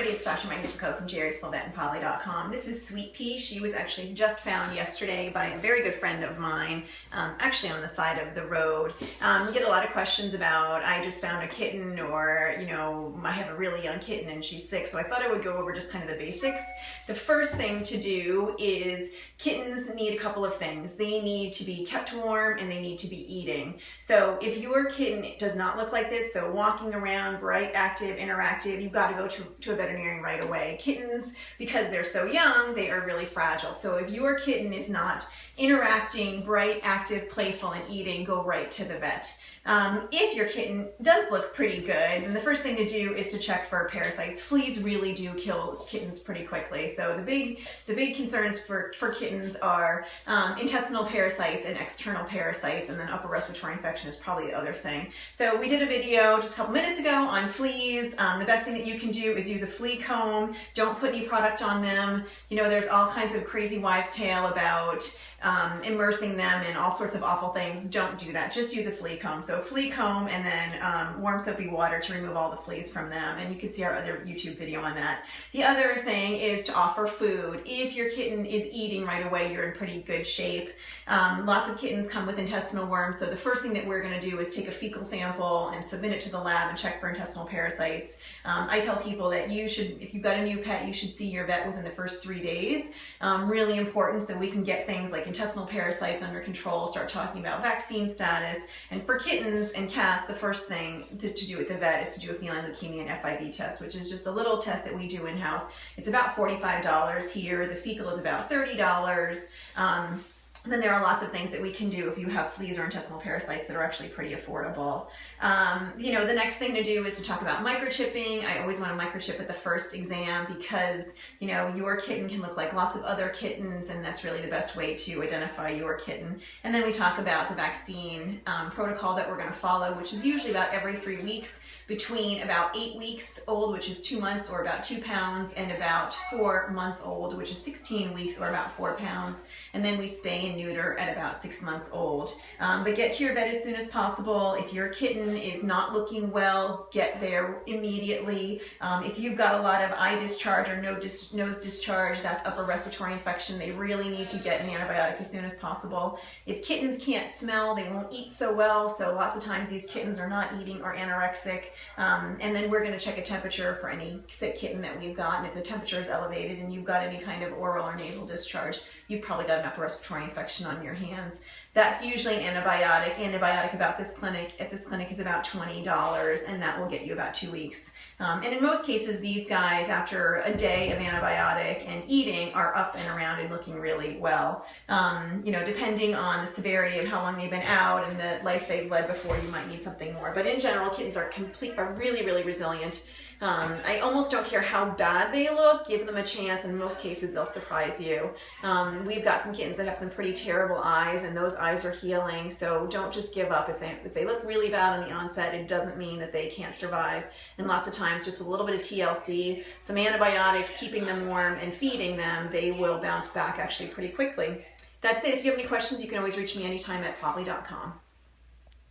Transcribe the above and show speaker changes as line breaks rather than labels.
everybody, it's Dr. Magnifico from JaredSmallVetandPolly.com. This is Sweet Pea. She was actually just found yesterday by a very good friend of mine, actually on the side of the road. We get a lot of questions about, I just found a kitten, or, you know, I have a really young kitten and she's sick, so I thought I would go over just kind of the basics. The first thing to do is kittens need a couple of things. They need to be kept warm and they need to be eating. So if your kitten does not look like this, so walking around, bright, active, interactive, you've got to go to a veterinarian right away. Kittens, because they're so young, they are really fragile. So if your kitten is not interacting, bright, active, playful, and eating, go right to the vet. If your kitten does look pretty good, then the first thing to do is to check for parasites. Fleas really do kill kittens pretty quickly. So the big concerns for kittens are intestinal parasites and external parasites, and then upper respiratory infection is probably the other thing. So we did a video just a couple minutes ago on fleas. The best thing that you can do is use a flea comb. Don't put any product on them. You know, there's all kinds of crazy wives' tale about immersing them in all sorts of awful things. Don't do that. Just use a flea comb. So flea comb and then warm soapy water to remove all the fleas from them. And you can see our other YouTube video on that. The other thing is to offer food. If your kitten is eating right away, you're in pretty good shape. Lots of kittens come with intestinal worms. So the first thing that we're going to do is take a fecal sample and submit it to the lab and check for intestinal parasites. I tell people that you should, if you've got a new pet, you should see your vet within the first 3 days. Really important, so we can get things like intestinal parasites under control, start talking about vaccine status. And for kittens and cats, the first thing to do at the vet is to do a feline leukemia and FIV test, which is just a little test that we do in-house. It's about $45 here. The fecal is about $30. Then there are lots of things that we can do if you have fleas or intestinal parasites that are actually pretty affordable. You know, the next thing to do is to talk about microchipping. I always want to microchip at the first exam because, you know, your kitten can look like lots of other kittens, and that's really the best way to identify your kitten. And then we talk about the vaccine protocol that we're going to follow, which is usually about every 3 weeks, between about 8 weeks old, which is 2 months or about 2 pounds, and about 4 months old, which is 16 weeks or about 4 pounds. And then we spay and neuter at about 6 months old. But get to your vet as soon as possible. If your kitten is not looking well, get there immediately. If you've got a lot of eye discharge or nose discharge, that's upper respiratory infection. They really need to get an antibiotic as soon as possible. If kittens can't smell, they won't eat so well. So lots of times these kittens are not eating or anorexic. And then we're going to check a temperature for any sick kitten that we've got. And if the temperature is elevated and you've got any kind of oral or nasal discharge, you've probably got an upper respiratory infection on your hands. That's usually an antibiotic. Antibiotic at this clinic is about $20, and that will get you about 2 weeks. And in most cases, these guys, after a day of antibiotic and eating, are up and around and looking really well. You know, depending on the severity of how long they've been out and the life they've led before, you might need something more. But in general, kittens are really, really resilient. I almost don't care how bad they look. Give them a chance. In most cases, they'll surprise you. We've got some kittens that have some pretty terrible eyes, and those eyes are healing. So don't just give up. If they look really bad on the onset, it doesn't mean that they can't survive. And lots of times, just with a little bit of TLC, some antibiotics, keeping them warm, and feeding them, they will bounce back actually pretty quickly. That's it. If you have any questions, you can always reach me anytime at polly.com.